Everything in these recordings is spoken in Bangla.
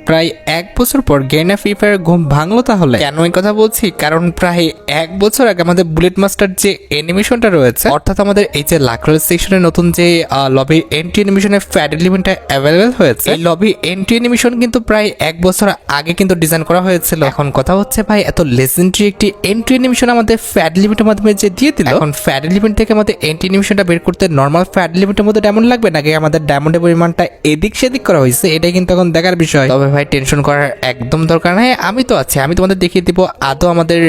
প্রায় 1 বছর পর গেইনা ফ্রি ফায়ার ঘুম ভাঙলো তাহলে কেন এই কথা বলছি, কারণ প্রায় 1 বছর আগে আমাদের বুলেট মাস্টার যে অ্যানিমেশনটা রয়েছে, অর্থাৎ আমাদের এই যে লাকরোল সেকশনের নতুন যে লবি এন্ট্রি অ্যানিমেশনের ফ্যাড এলিমেন্টটা অ্যাভেলেবেল হয়েছে, এই লবি এন্ট্রি অ্যানিমেশন কিন্তু প্রায় 1 বছর আগে কিন্তু ডিজাইন করা হয়েছিল। এখন কথা হচ্ছে ভাই, এত লেজেন্ডারি একটি এন্ট্রি অ্যানিমেশন আমাদের ফ্যাড এলিমেন্টের মাধ্যমে যে দিয়ে দিল, এখন ফ্যাড এলিমেন্ট থেকে আমাদের এন্ট্রি অ্যানিমেশনটা বের করতে নরমাল ফ্যাড এলিমেন্টের মধ্যে ডায়মন্ড লাগবে নাকি আমাদের ডায়মন্ডের পরিমাণটা এদিক সেদিক করা হয়েছে, এটাই কিন্তু এখন দেখার বিষয়। তবে ভাই টেনশন করার একদম দরকার নাই, আমি তো আছি, আমি তোমাদের দেখিয়ে দিব আদৌ আমাদের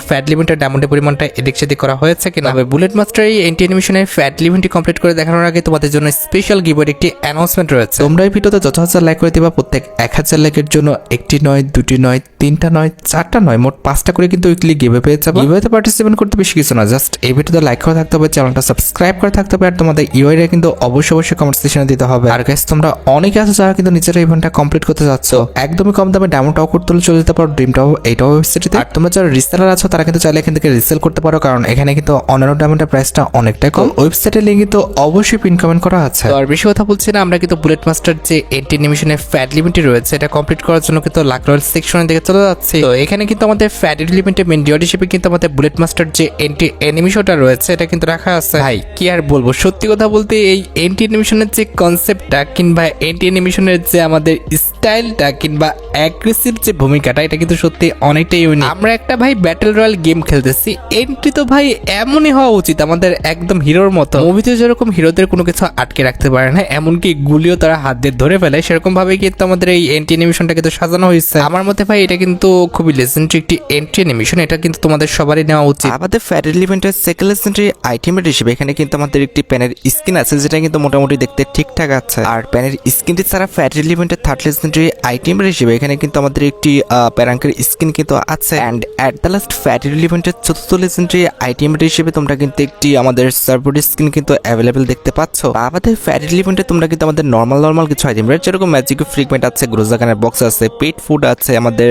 ফ্যাট লিমিটের ডায়মন্ডের পরিমাণটা এদিক সেদিক করা হয়েছে কিনা। তবে বুলেট মাস্টার এই এন্টি অ্যানিমেশনের ফ্যাট লিমিটটি কমপ্লিট করে দেখানোর আগে তোমাদের জন্য স্পেশাল গিভওয়ের একটি অ্যানাউন্সমেন্ট রয়েছে। তোমরা এই ভিডিওতে যত হাজার লাইক করে দিবা, প্রত্যেক 1000 লাইকের জন্য একটি নয়, দুটি নয়, তিনটা নয়, চারটা নয়, মোট 5টা করে কিন্তু উইকলি গিভওয়ে পেয়ে যাবে। গিভওয়েতে পার্টিসিপেট করতে বেশি কিছু না, জাস্ট এই ভিডিওতে লাইক করে থাকতে হবে, চ্যানেলটা সাবস্ক্রাইব করে থাকতে হবে, আর তোমাদের ইউআইডি কিন্তু অবশ্যই কমেন্ট সেকশনে দিতে হবে। আর গাইস, তোমরা অনেকে আছো যারা কিন্তু নিজের ইভেন্টটা কমপ্লিট করতে যাচ্ছ, একদমই কম দামে ডায়মন্ড টাও করতে চলে যেতে পারো ড্রিম টাও এইটাও ওয়েবসাইটে। আর তোমরা যারা রিসেলার আছো তারা কিন্তু চাইলে এখান থেকে রিসেল করতে পারো, কারণ এখানে কিন্তু অন্যান্য ডায়মন্ডের প্রাইসটা অনেকটাই কম। ওয়েবসাইটের লিঙ্ক কিন্তু অবশ্যই পিন কমেন্ট করা আছে। তো আর বেশি কথা বলছি না, আমরা কিন্তু বুলেট মাস্টার যে এন্টি অ্যানিমেশনের ফ্যাট লিমিটটি রয়েছে এটা কমপ্লিট করার জন্য কিন্তু লাকরোল সেকশনের দিকে চলে যাচ্ছি। তো এখানে কিন্তু আমাদের ফ্যাট লিমিটের মেন ডিওড হিসেবে কিন্তু আমাদের বুলেট মাস্টার যে এন্টি অ্যানিমেশনটা রয়েছে এটা কিন্তু রাখা আছে। ভাই কি আর বলবো, সত্যি কথা বলতে এই এন্টি অ্যানিমেশনের যে কনসেপ্টটা কিংবা এন্টি অ্যানিমেশনের যে আমাদের স্টাইলটা কিংবা অ্যাগ্রেসিভ যে ভূমিকাটা, এটা কিন্তু সত্যি অনেকটাই ইউনিক। আমরা একটা ভাই ব্যাটল রয়্যাল গেম খেলতেছি, এন্ট্রি তো ভাই এমনই হওয়া উচিত আমাদের একদম হিরোর মতো। মুভিতে যেরকম হিরোদের কোনো কিছু আটকে রাখতে পারে না, এমনকি গুলিও তারা হাত দিয়ে ধরে ফেলে, সেরকম ভাবে কিন্তু আমাদের এই এন্ট্রি অ্যানিমেশনটা কিন্তু সাজানো হয়েছে। আমার মতে ভাই এটা কিন্তু খুবই লেজেন্ডারি একটি এন্ট্রি অ্যানিমেশন, এটা কিন্তু তোমাদের সবারই নেওয়া উচিত। আমাদের ফ্যাট এলিমেন্টের সেকেন্ড লেজেন্ডারি আইটেমের হিসেবে এখানে কিন্তু আমাদের একটি প্যানের স্কিন আছে, যেটা কিন্তু মোটামুটি দেখতে ঠিকঠাক আছে। আর প্যানের স্কিনটি ছাড়া ফ্যাট এলিমেন্টের থার্ড লেজেন্ডারি আইটেমের হিসেবে এখানে কিন্তু আমাদের একটি প্যারাঙ্কের স্কিন কিন্তু আছে। And at the last fat এলিমেন্টের চতুর্থ লেজেন্ডারি আইটেমের হিসেবে তোমরা কিন্তু একটি আমাদের সার্ভোড স্কিন কিন্তু অ্যাভেলেবেল দেখতে পাচ্ছ। আমাদের ফ্যাট এলিমেন্টে তোমরা কিন্তু আমাদের নর্মাল কিছু আইটেম রয়েছে, যেরকম ম্যাজিক ফ্রিগমেন্ট আছে, গ্রোজাগানের বক্স আছে, পেট ফুড আছে, আমাদের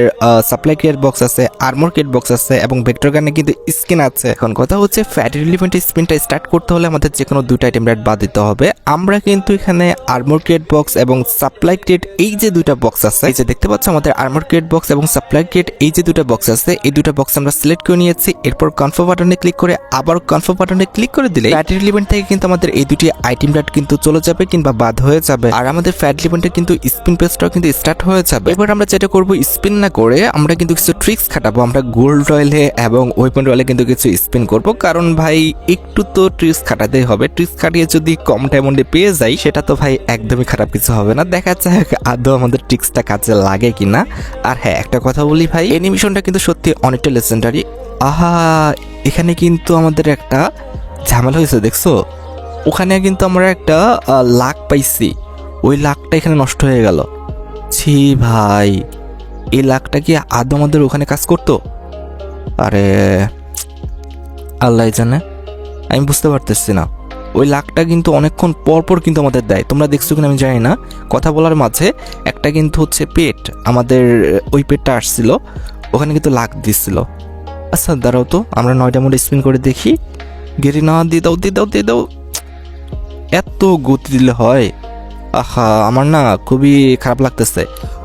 সাপ্লাই ক্রিয়েট বক্স আছে, আর্মর কিট বক্স আছে এবং ভেক্টর গানে কিন্তু স্কিন আছে। এখন কথা হচ্ছে ফ্যাট এলিমেন্টের স্পিনটা স্টার্ট করতে হলে আমাদের যে কোনো দুইটা আইটেম রেট বাদ দিতে হবে। আমরা কিন্তু এখানে আর্মর ক্রিয়েট বক্স এবং সাপ্লাই ক্রিয়েট এই যে দুইটা বক্স আছে, এই যে দেখতে পাচ্ছ আমাদের আর্মর ক্রিয়েট বক্স এবং সাপ্লাই ক্রিয়েট এই যে দুইটা বক্স আছে, এই দুইটা বক্স আমরা সিলেক্ট করে নিয়েছি। এরপর কনফার্ম বাটনে ক্লিক করে আবার কনফার্ম বাটনে ক্লিক করে দিলে ফ্যাট এলিমেন্ট থেকে কিন্তু আমাদের এই দুটি আইটেম রেট কিন্তু চলে যাবে কিংবা বাদ হয়ে যাবে। আর আমাদের ফ্যাট এলিমেন্টে কিন্তু স্পিন পেজটাও কিন্তু স্টার্ট হয়ে যাবে। এবার আমরা যেটা করবো, স্পিন না করে আমরা কিন্তু কিছু ট্রিক্স খাটাবো। আমরা গোল্ড রয়েলে এবং ওয়েপন রয়েলে কিন্তু কিছু স্পিন করবো, কারণ ভাই একটু তো ট্রিক্স খাটাতেই হবে। ট্রিক্স খাটিয়ে যদি কম ডায়মন্ডে পেয়ে যাই, সেটা তো ভাই একদমই খারাপ কিছু হবে না। দেখা যাক আদৌ আমাদের ট্রিক্সটা কাজে লাগে কিনা। আর হ্যাঁ, একটা কথা বলি ভাই, অ্যানিমেশনটা কিন্তু সত্যি অনেকটা লেজেন্ডারি। আহা, এখানে কিন্তু আমাদের একটা ঝামেলা হয়েছে দেখছো, ওখানে কিন্তু আমরা একটা লাক পাইছি, ওই লাকটা এখানে নষ্ট হয়ে গেল। ছি ভাই, এই লাকটা কি আদৌ আমাদের ওখানে কাজ করতো? আরে আল্লাহ জানে, আমি বুঝতে পারতেছি না। ওই লাকটা কিন্তু অনেকক্ষণ পর কিন্তু আমাদের দেয়, তোমরা দেখছো কিনা আমি জানি না। কথা বলার মাঝে একটা কিন্তু হচ্ছে পেট, আমাদের ওই পেটটা আসছিল, ওখানে কিন্তু লাক দিচ্ছিল। আচ্ছা দাঁড়াও তো, আমরা 9টা মোড স্পিন করে দেখি। গেরি না, দিয়ে দাও। এত গতি দিলে হয়? আহা, আমার না খুবই খারাপ লাগতেছে।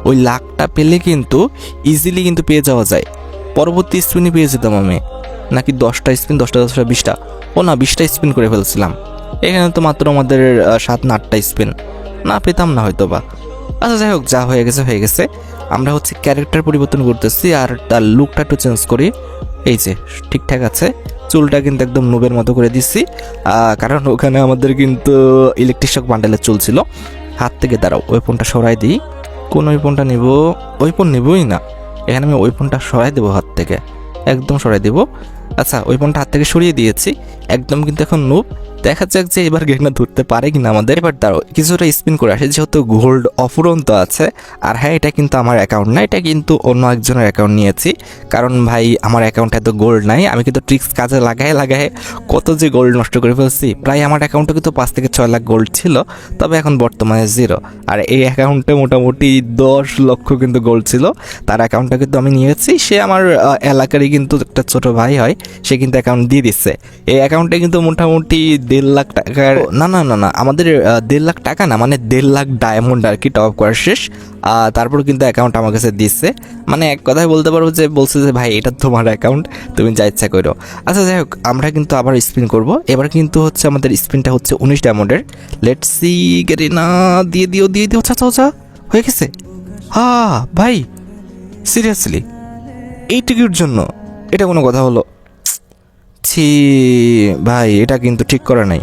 ওই লাকটা পেলে কিন্তু ইজিলি কিন্তু পেয়ে যাওয়া যায়, পরবর্তী স্পিনই পেয়ে যেতাম আমি। নাকি 10টা স্পিন, 10টা 20টা, ও না 20টা স্পিন করে ফেলছিলাম। এখানে তো মাত্র আমাদের 7 না 8টা স্পিন, না পেতাম না হয়তো বা। আচ্ছা যাই হোক, যা হয়ে গেছে। আমরা হচ্ছে ক্যারেক্টার পরিবর্তন করতেছি আর তার লুকটা একটু চেঞ্জ করি। এই যে ঠিকঠাক আছে, চুলটা কিন্তু একদম নুবের মতো করে দিচ্ছি, কারণ ওখানে আমাদের কিন্তু ইলেকট্রিক শক বান্ডেলের চুল ছিল। হাত থেকে দাঁড়াও, ওয়েপনটা সরাই দিই। কোন ওয়েপনটা নিব? ওয়েপন নিবই না, এখানে আমি ওয়েপনটা সরাই দেবো হাত থেকে, একদম সরাই দেবো। আচ্ছা, ওয়েপনটা হাত থেকে সরিয়ে দিয়েছি, একদম কিন্তু এখন নুব। দেখা যাক যে এবার গেগনা ধরতে পারে কিনা আমাদের। এবার দাঁড়াও, কিছুটা স্পিন করে আসে, যেহেতু গোল্ড অফুরন্ত আছে। আর হ্যাঁ, এটা কিন্তু আমার অ্যাকাউন্ট না, এটা কিন্তু অন্য একজনের অ্যাকাউন্ট নিয়েছি, কারণ ভাই আমার অ্যাকাউন্টে এত গোল্ড নাই। আমি কিন্তু ট্রিক্স কাজে লাগায় কত যে গোল্ড নষ্ট করে ফেলছি। প্রায় আমার অ্যাকাউন্টে কিন্তু 5 থেকে 6 লাখ গোল্ড ছিল, তবে এখন বর্তমানে 0। আর এই অ্যাকাউন্টে মোটামুটি 10 লক্ষ কিন্তু গোল্ড ছিল, তার অ্যাকাউন্টটা কিন্তু আমি নিয়েছি। সে আমার এলাকারই কিন্তু একটা ছোট ভাই হয়, সে কিন্তু অ্যাকাউন্ট দিয়ে দিচ্ছে। এই অ্যাকাউন্টে কিন্তু মোটামুটি 1.5 লাখ টাকার, না না না না আমাদের 1.5 লাখ টাকা না, মানে 1.5 লাখ ডায়মন্ড আর কি টপ আপ করা শেষ। তারপর কিন্তু অ্যাকাউন্ট আমার কাছে দিচ্ছে, মানে এক কথায় বলতে পারবো যে বলছে যে ভাই এটা তোমার অ্যাকাউন্ট, তুমি যা ইচ্ছা করো। আচ্ছা যাই হোক, আমরা কিন্তু আবার স্পিন করব। এবার কিন্তু হচ্ছে আমাদের স্পিনটা হচ্ছে 19 ডায়মন্ডের। লেটস সি, গেরিনা দিয়ে দিও দিয়ে দিও। আচ্ছা আচ্ছা হয়ে গেছে। ভাই সিরিয়াসলি এইটুকুর জন্য এটা কোনো কথা হলো? ছি ভাই, এটা কিন্তু ঠিক করা নাই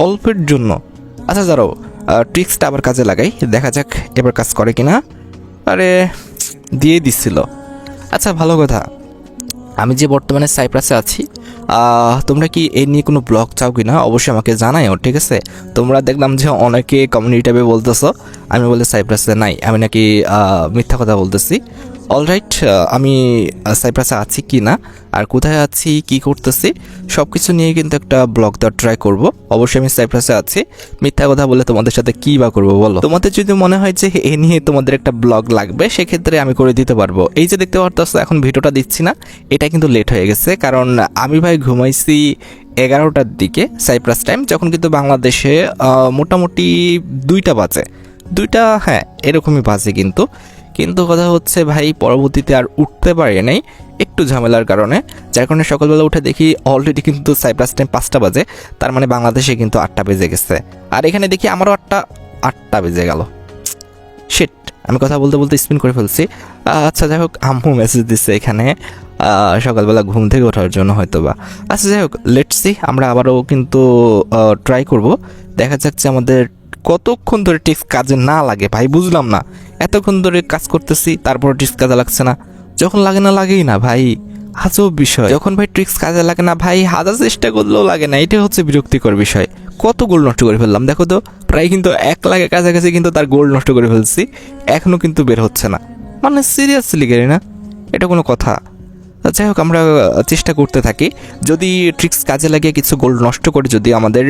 অল্পের জন্য। আচ্ছা দাঁড়াও, ট্রিক্সটা আবার কাজে লাগাই, দেখা যাক এবার কাজ করে কিনা। আরে দিয়ে দিচ্ছিল। আচ্ছা ভালো কথা, আমি যে বর্তমানে সাইপ্রাসে আছি, তোমরা কি এই নিয়ে কোনো ব্লগ চাও কি না অবশ্যই আমাকে জানাইও, ঠিক আছে? তোমরা দেখলাম যে অনেকে কমিউনিটি ট্যাবে বলতেছো আমি বলে সাইপ্রাসে নাই, আমি নাকি মিথ্যা কথা বলতেছি। অলরাইট, আমি সাইপ্রাসে আছি কি না আর কোথায় আছি কি করতেছি সব কিছু নিয়ে কিন্তু একটা ব্লগ দেওয়ার ট্রাই করব। অবশ্যই আমি সাইপ্রাসে আছি, মিথ্যা কথা বলে তোমাদের সাথে কী বা করবো বলো? তোমাদের যদি মনে হয় যে এ নিয়ে তোমাদের একটা ব্লগ লাগবে সেক্ষেত্রে আমি করে দিতে পারবো। এই যে দেখতে পারতেছো এখন ভিডিওটা দিচ্ছি না, এটা কিন্তু লেট হয়ে গেছে, কারণ আমি ভাই ঘুমাইছি 11টার দিকে সাইপ্রাস টাইম, যখন কিন্তু বাংলাদেশে মোটামুটি 2টা বাজে, 2টা হ্যাঁ এরকমই বাজে। কিন্তু কথা হচ্ছে ভাই পরবর্তীতে আর উঠতে পারি নাই একটু ঝামেলার কারণে, যার কারণে সকালবেলা উঠে দেখি অলরেডি কিন্তু সাইপ্রাস টাইম 5টা বাজে, তার মানে বাংলাদেশে কিন্তু 8টা বেজে গেছে। আর এখানে দেখি আমারও 8টা বেজে গেল। শিট, আমি কথা বলতে বলতে স্পিন করে ফেলছি। আচ্ছা যাই হোক, আম্মু মেসেজ দিচ্ছে এখানে সকালবেলা ঘুম থেকে ওঠার জন্য হয়তো বা। আচ্ছা যাই হোক, লেটস সি, আমরা আবারও কিন্তু ট্রাই করব। দেখা যাচ্ছে আমাদের কতক্ষণ ধরে টিক্স কাজে না লাগে ভাই, বুঝলাম না। এতক্ষণ ধরে কাজ করতেছি তারপর টিক্স কাজে লাগছে না, যখন লাগে না লাগেই না ভাই, আজব বিষয়। যখন ভাই ট্রিক্স কাজে লাগে না ভাই, হাজার চেষ্টা করলেও লাগে না, এটা হচ্ছে বিরক্তিকর বিষয়। কত গোল নষ্ট করে ফেললাম দেখো তো, প্রায় কিন্তু 1 লাখের কাছাকাছি কিন্তু তার গোল নষ্ট করে ফেলছি, এখনও কিন্তু বের হচ্ছে না। মানে সিরিয়াসলি গেলে না, এটা কোনো কথা? যাই হোক, আমরা চেষ্টা করতে থাকি, যদি ট্রিক্স কাজে লাগিয়ে কিছু গোল নষ্ট করে যদি আমাদের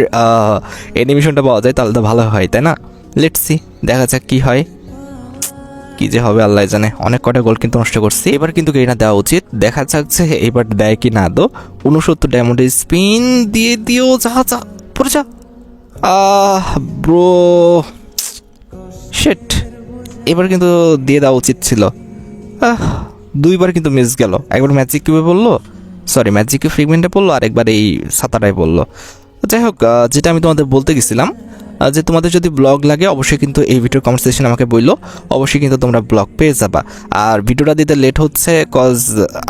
অ্যানিমেশনটা পাওয়া যায় তাহলে তো ভালো হয়, তাই না? লেটস সি, দেখা যাক কি হয়, কি যে হবে আল্লাহ জানে। অনেক কটা গোল কিন্তু নষ্ট করছি, এবার কিন্তু গেরিনা দেওয়া উচিত, দেখা যাচ্ছে এবার দেয় কি না। 69 ডায়মন্ডের স্পিন দিয়ে দিও, যা যা পড়ে যা। ব্রো শিট, এবার কিন্তু দিয়ে দেওয়া উচিত ছিল। 2বার কিন্তু মিস গেল, একবার ম্যাজিক কিউবে পড়লো, সরি ম্যাজিক কিউব ফ্রিগমেন্টে পড়লো, আর একবার এই সাতাটায় পড়লো। যাই হোক, যেটা আমি তোমাদের বলতে গেছিলাম যে তোমাদের যদি ব্লগ লাগে অবশ্যই কিন্তু এই ভিডিওর কমেন্ট সেকশনে আমাকে বললো, অবশ্যই কিন্তু তোমরা ব্লগ পেয়ে যাবা। আর ভিডিওটা দিতে লেট হচ্ছে কজ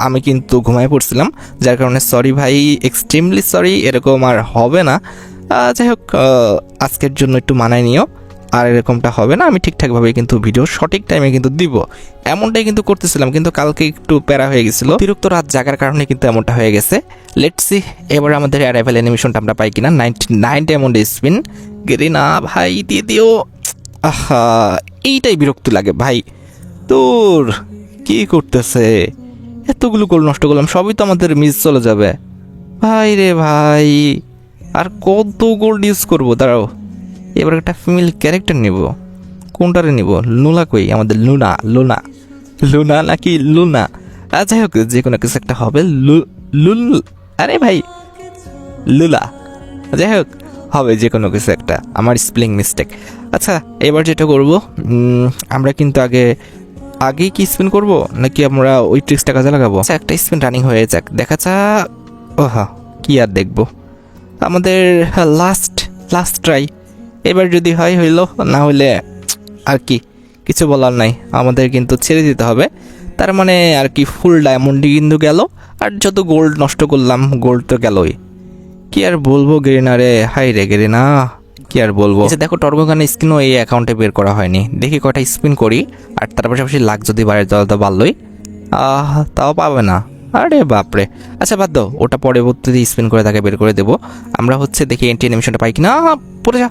আমি কিন্তু ঘুমায় পড়ছিলাম, যার কারণে সরি ভাই, এক্সট্রিমলি সরি, এরকম আর হবে না। যাই হোক, আজকের জন্য একটু মানায় নিও, আর এরকমটা হবে না। আমি ঠিকঠাকভাবে কিন্তু ভিডিও সঠিক টাইমে কিন্তু দিব, এমনটাই কিন্তু করতেছিলাম, কিন্তু কালকে একটু প্যারা হয়ে গেছিলো, অতিরিক্ত রাত জাগার কারণে কিন্তু এমনটা হয়ে গেছে। লেটস সি এবার আমাদের অ্যারাইভাল অ্যানিমেশনটা আমরা পাই কিনা। 99 ডায়মন্ড স্পিন, গেরিনা ভাই দিয়ে দিও। এইটাই বিরক্ত লাগে ভাই, তোর কি করতেছে? এতগুলো গোল নষ্ট করলাম, সবই তো আমাদের মিস চলে যাবে ভাই রে ভাই। আর কত গোল ইউজ করবো? দাঁড়াও, এবার একটা ফিমেল ক্যারেক্টার নিব, কোনটারে নিব? লুনা কই আমাদের? লুনা নাকি লুনা? যাই হোক, যে কোনো কিছু একটা হবে। লুল, আরে ভাই লুলা, যাই হোক হবে যে কোনো কিছু একটা, আমার স্পেলিং মিস্টেক। আচ্ছা এবার যেটা করব, আমরা কিন্তু আগেই কি স্পিন করব নাকি আমরা ওই ট্রিক্সটা কাজে লাগাবো? আচ্ছা একটা স্পিন রানিং হয়ে যাক, দেখা যাক। ওহা, কি আর দেখবো, আমাদের লাস্ট ট্রাই। এবার যদি হয় হইলো, না হলে আর কি কিছু বলার নাই, আমাদের কিন্তু ছেড়ে দিতে হবে। তার মানে আর কি ফুল ডায়মন্ডই কিন্তু গেল, আর যত গোল্ড নষ্ট করলাম গোল্ড তো গেলই। কি আর বলবো গেরিনা রে, হাই রে গেরিনা, কি আর বলবো। দেখো টর্গোগান স্পিনও এই অ্যাকাউন্টে বের করা হয়নি, দেখি কয়টা স্পিন করি, আর তার পাশাপাশি লাখ যদি বাড়ে তাহলে তো ভালোই। তাও পাবে না, আরে বাপরে। আচ্ছা বাদ দাও, ওটা পরবর্তীতে স্পিন করে তাকে বের করে দেবো। আমরা হচ্ছে দেখি এন্টি অ্যানিমেশনটা পাই কিনা। পড়ে যা,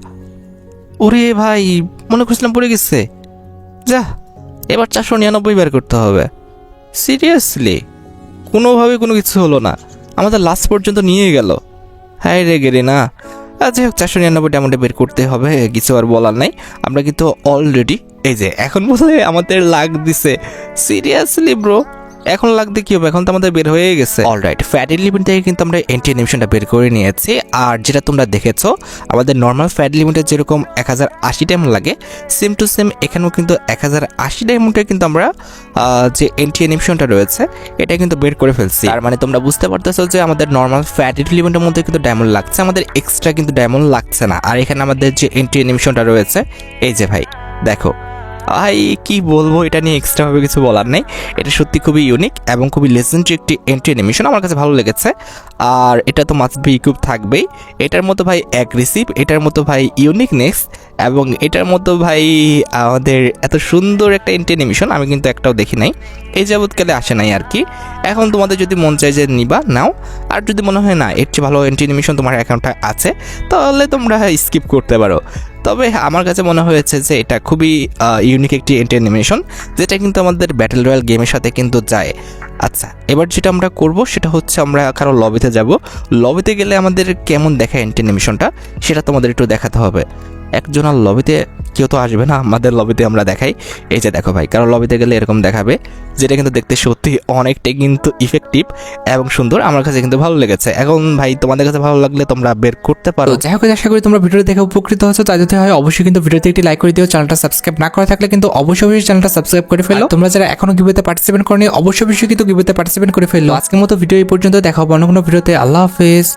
ওরে ভাই মনে করছিলাম পড়ে গেছে, যা। এবার 499 বের করতে হবে। সিরিয়াসলি কোনোভাবে কোনো কিছু হলো না, আমাদের লাস্ট পর্যন্ত নিয়ে গেল। হ্যাঁ রে গেরিনা, যাই হোক 499 ডায়মন্ডে বের করতে হবে, কিছু আর বলার নাই। আমরা কিন্তু অলরেডি এই যে এখন বলে আমাদের লাখ দিছে। সিরিয়াসলি ব্রো, এখন লাগতে কি হবে, এখন তো আমাদের বের হয়ে গেছে। অলরাইট, ফ্যাট লিমিট থেকে কিন্তু আমরা এন্টি অ্যানিমেশনটা বের করে নিয়েছি। আর যেটা তোমরা দেখেছো আমাদের নর্মাল ফ্যাট লিমিটের যেরকম 1080 ডায়মন্ড লাগে, সেম টু সেম এখানেও কিন্তু 1080 ডায়মন্ডের কিন্তু আমরা যে এন্টি অ্যানিমেশনটা রয়েছে এটা কিন্তু বের করে ফেলছি। তার মানে তোমরা বুঝতে পারতেছো যে আমাদের নর্মাল ফ্যাট লিমিটের মধ্যে কিন্তু ডায়মন্ড লাগছে, আমাদের এক্সট্রা কিন্তু ডায়মন্ড লাগছে না। আর এখানে আমাদের যে এন্টি অ্যানিমেশনটা রয়েছে এই যে ভাই দেখো, ভাই কি বলবো, এটা নিয়ে এক্সট্রাভাবে কিছু বলার নেই। এটা সত্যি খুবই ইউনিক এবং খুবই লেজেন্ডারি একটি এন্ট্রি অ্যানিমেশন, আমার কাছে ভালো লেগেছে। আর এটা তো মাস্ট বি ইকুইপ থাকবেই। এটার মতো ভাই অ্যাগ্রেসিভ, এটার মতো ভাই ইউনিকনেস এবং এটার মতো ভাই আমাদের এত সুন্দর একটা এন্ট্রি অ্যানিমেশন আমি কিন্তু একটাও দেখি নাই, এই যাবৎকালে আসে নাই আর কি। এখন তোমাদের যদি মন চায় যে নিবা নাও, আর যদি মনে হয় না এর চেয়ে ভালো এন্ট্রি অ্যানিমেশন তোমার অ্যাকাউন্টে আছে তাহলে তোমরা স্কিপ করতে পারো। তবে আমার কাছে মনে হয়েছে যে এটা খুবই ইউনিক একটি অ্যানিমেশন, যেটা কিন্তু আমাদের ব্যাটল রয়্যাল গেমের সাথে কিন্তু যায়। আচ্ছা, এবার যেটা আমরা করব সেটা হচ্ছে আমরা কারো লবিতে যাব। লবিতে গেলে আমাদের কেমন দেখায় অ্যানিমেশনটা সেটা তোমাদের একটু দেখাতে হবে। একজনের লবিতে কেউ তো আসবে না, আমাদের লবিতে আমরা দেখাই। এই যে দেখো ভাই, কারো লবিতে গেলে এরকম দেখাবে, যেটা কিন্তু দেখতে সত্যি অনেকটাই কিন্তু ইফেক্টিভ এবং সুন্দর। আমার কাছে কিন্তু ভালো লেগেছে। এখন ভাই তোমাদের কাছে ভালো লাগলে তোমরা বের করতে পারো। যাই হোক, আশা করি তোমরা ভিডিও দেখে উপকৃত হয়েছো। তাই যদি হয় অবশ্যই কিন্তু ভিডিওতে একটি লাইক করে দিও। চ্যানেলটা সাবস্ক্রাইব না করা থাকলে কিন্তু অবশ্যই চ্যানেলটা সাবস্ক্রাইব করে ফেলো। তোমরা যারা এখনো গিভওয়েতে পার্টিসিপেট করনি অবশ্যই কিন্তু গিভওয়েতে পার্টিসিপেট করে ফেলো। আজকের মতো ভিডিও এই পর্যন্ত, দেখা হবে অন্য কোনো ভিডিওতে। আল্লাহ হাফেজ।